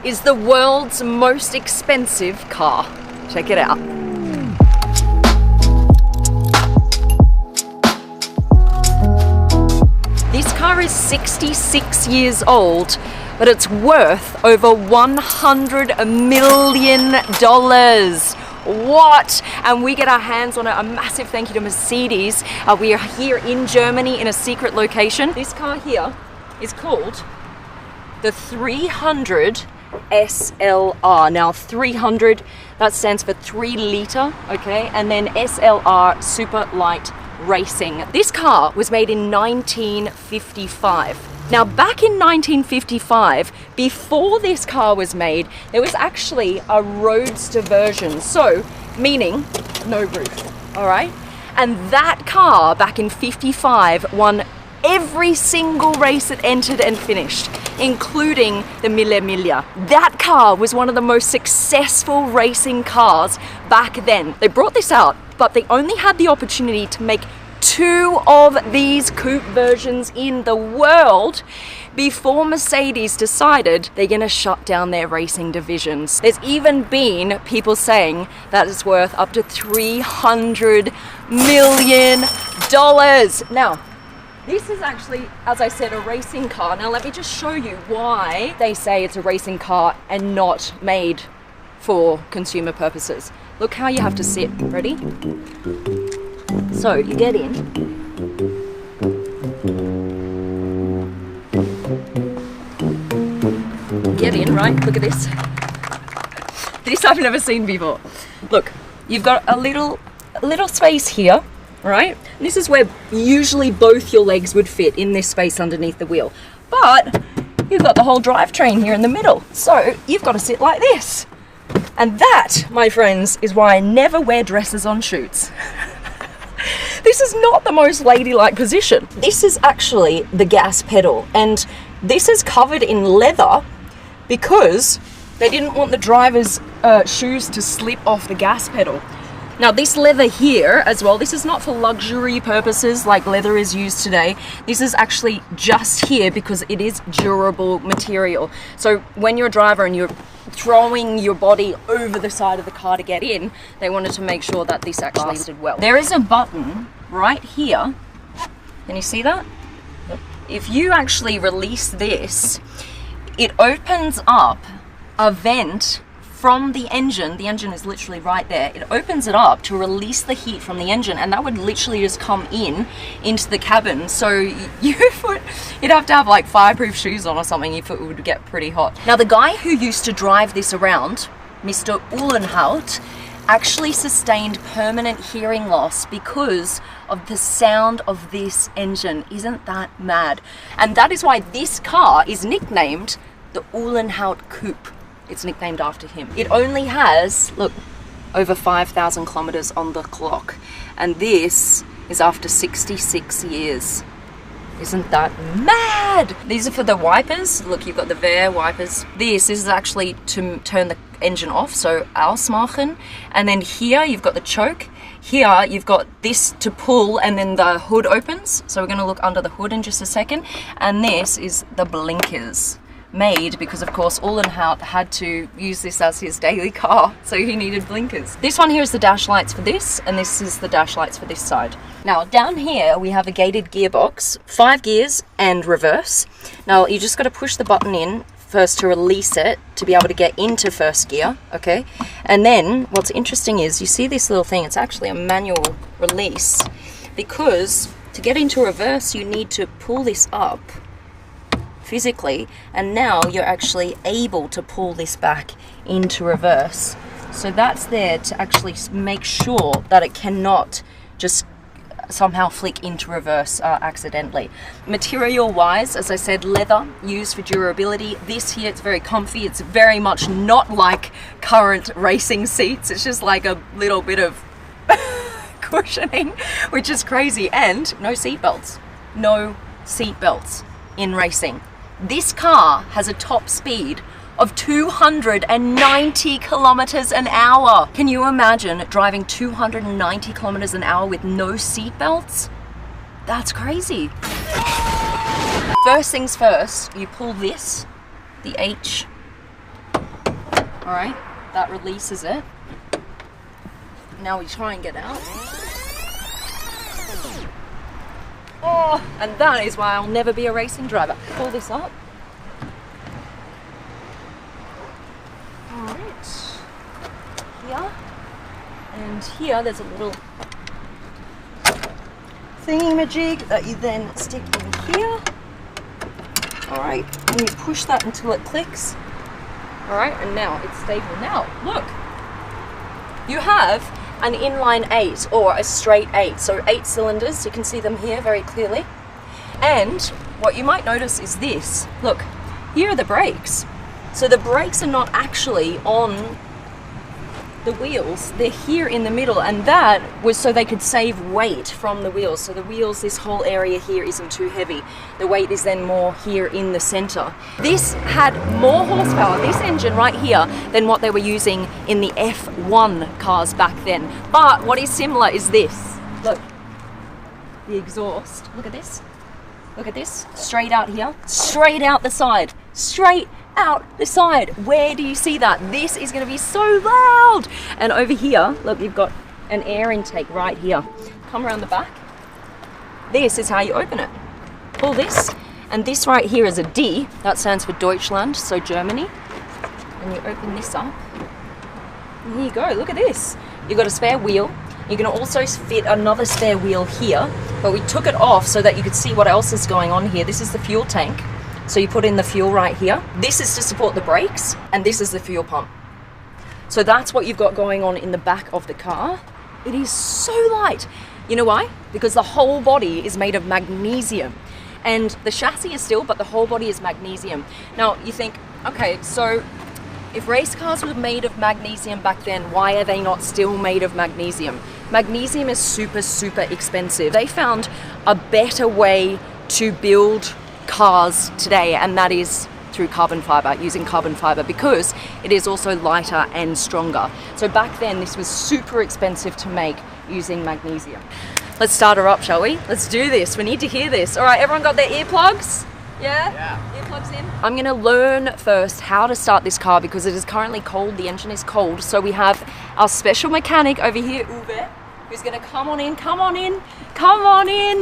is the world's most expensive car. Check it out. This car is 66 years old, but it's worth over $100 million. What? And we get our hands on it. A massive thank you to Mercedes. We are here in Germany in a secret location. This car here is called the 300 SLR. Now 300, that stands for 3 litre, okay? And then SLR, super light racing. This car was made in 1955. Now back in 1955, before this car was made, there was actually a roadster version, so meaning no roof, all right? And that car back in 55 won every single race it entered and finished, including the Mille Miglia. That car was one of the most successful racing cars back then. They brought this out, but they only had the opportunity to make 2 of these coupe versions in the world before Mercedes decided they're gonna shut down their racing divisions. There's even been people saying that it's worth up to $300 million. Now, this is actually, as I said, a racing car. Now let me just show you why they say it's a racing car and not made for consumer purposes. Look how you have to sit. Ready? So you get in. Get in, right? Look at this. This I've never seen before. Look, you've got a little space here, right? This is where usually both your legs would fit, in this space underneath the wheel. But you've got the whole drivetrain here in the middle. So you've got to sit like this. And that, my friends, is why I never wear dresses on shoots. This is not the most ladylike position. This is actually the gas pedal, and this is covered in leather because they didn't want the driver's shoes to slip off the gas pedal. Now this leather here as well, this is not for luxury purposes like leather is used today. This is actually just here because it is durable material. So when you're a driver and you're throwing your body over the side of the car to get in, they wanted to make sure that this actually lasted well. There is a button right here. Can you see that? If you actually release this, it opens up a vent from the engine. The engine is literally right there. It opens it up to release the heat from the engine, and that would literally just come into the cabin. So you'd have to have like fireproof shoes on or something if it would get pretty hot. Now the guy who used to drive this around, Mr. Uhlenhaut, actually sustained permanent hearing loss because of the sound of this engine. Isn't that mad? And that is why this car is nicknamed the Uhlenhaut Coupe. It's nicknamed after him. It only has, look, over 5,000 kilometers on the clock. And this is after 66 years. Isn't that mad? These are for the wipers. Look, you've got the Wehr wipers. This is actually to turn the engine off, so ausmachen. And then here you've got the choke. Here you've got this to pull, and then the hood opens. So we're gonna look under the hood in just a second. And this is the blinkers. Made because of course Uhlenhaut had to use this as his daily car, so he needed blinkers. This one here is the dash lights for this, and this is the dash lights for this side. Now down here we have a gated gearbox, 5 gears and reverse. Now you just got to push the button in first to release it to be able to get into first gear, okay? And then what's interesting is you see this little thing, it's actually a manual release, because to get into reverse you need to pull this up physically, and now you're actually able to pull this back into reverse. So that's there to actually make sure that it cannot just somehow flick into reverse accidentally. Material wise, as I said, leather used for durability. This here, it's very comfy. It's very much not like current racing seats. It's just like a little bit of cushioning, which is crazy. And no seat belts. No seat belts in racing. This car has a top speed of 290 kilometers an hour. Can you imagine driving 290 kilometers an hour with no seat belts? That's crazy. First things first, you pull this, the H All right, that releases it. Now we try and get out. Oh, and that is why I'll never be a racing driver. Pull this up. All right, here, and here there's a little thingamajig that you then stick in here. All right, and you push that until it clicks. All right, and now it's stable. Now, look, you have an inline 8 or a straight 8, so 8 cylinders. You can see them here very clearly. And what you might notice is this. Look, here are the brakes. So the brakes are not actually on the wheels, they're here in the middle, and that was so they could save weight from the wheels. So the wheels, this whole area here isn't too heavy. The weight is then more here in the center. This had more horsepower, this engine right here, than what they were using in the F1 cars back then. But what is similar is this. Look, the exhaust, look at this. Look at this, straight out here, straight out the side, straight out the side. Where do you see that? This is going to be so loud. And over here, look, you've got an air intake right here. Come around the back. This is how you open it. Pull this, and this right here is a D. That stands for Deutschland, so Germany. And you open this up. And here you go, look at this. You've got a spare wheel. You can also fit another spare wheel here, but we took it off so that you could see what else is going on here. This is the fuel tank. So you put in the fuel right here. This is to support the brakes, and this is the fuel pump. So that's what you've got going on in the back of the car. It is so light. You know why? Because the whole body is made of magnesium. And the chassis is steel, but the whole body is magnesium. Now you think, okay, so if race cars were made of magnesium back then, why are they not still made of magnesium? Magnesium is super, super expensive. They found a better way to build cars today, and that is through carbon fiber, using carbon fiber, because it is also lighter and stronger. So back then this was super expensive to make using magnesium. Let's start her up, shall we? Let's do this. We need to hear this. All right, everyone got their earplugs? Yeah? Earplugs in. I'm gonna learn first how to start this car because it is currently cold, the engine is cold. So we have our special mechanic over here, Uwe, who's gonna come on in,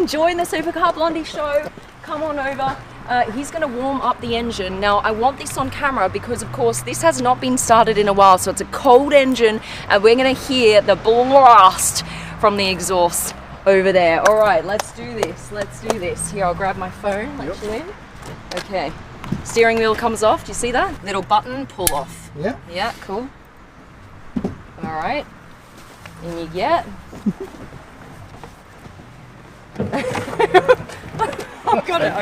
join the Supercar Blondie show. Come on over. He's going to warm up the engine. Now, I want this on camera because, of course, this has not been started in a while, so it's a cold engine, and we're going to hear the blast from the exhaust over there. All right, let's do this. Let's do this. Here, I'll grab my phone, let you in. Okay. Steering wheel comes off. Do you see that? Little button, pull off. Yeah. Yeah, cool. All right. And you get... I've got it.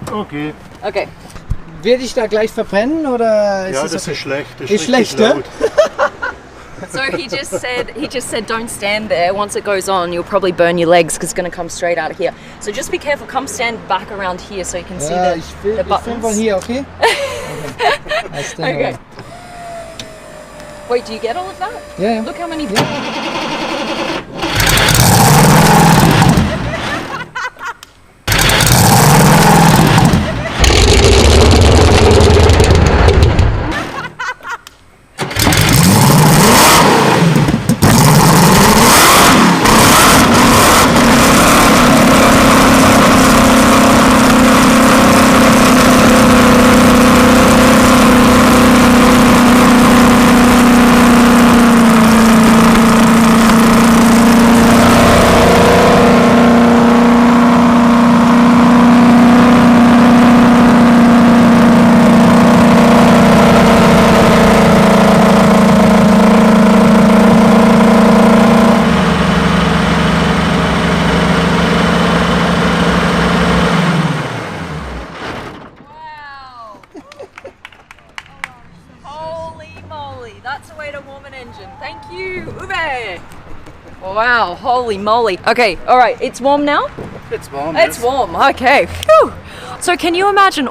Okay. Okay. Werde ich da gleich verbrennen oder ist Ja, es das okay? ist schlecht. Das Ist richtig schlecht, ja? laut. So he just said don't stand there. Once it goes on, you'll probably burn your legs because it's going to come straight out of here. So just be careful. Come stand back around here so you can see Ja, the ich film buttons. von hier, okay? Okay. I stand Okay. over. Wait, do you get all of that? Yeah, yeah. Look how many. That's a way to warm an engine. Thank you, Uwe. Wow, holy moly. Okay, all right, it's warm now? It's warm. It's warm, okay. Phew. So can you imagine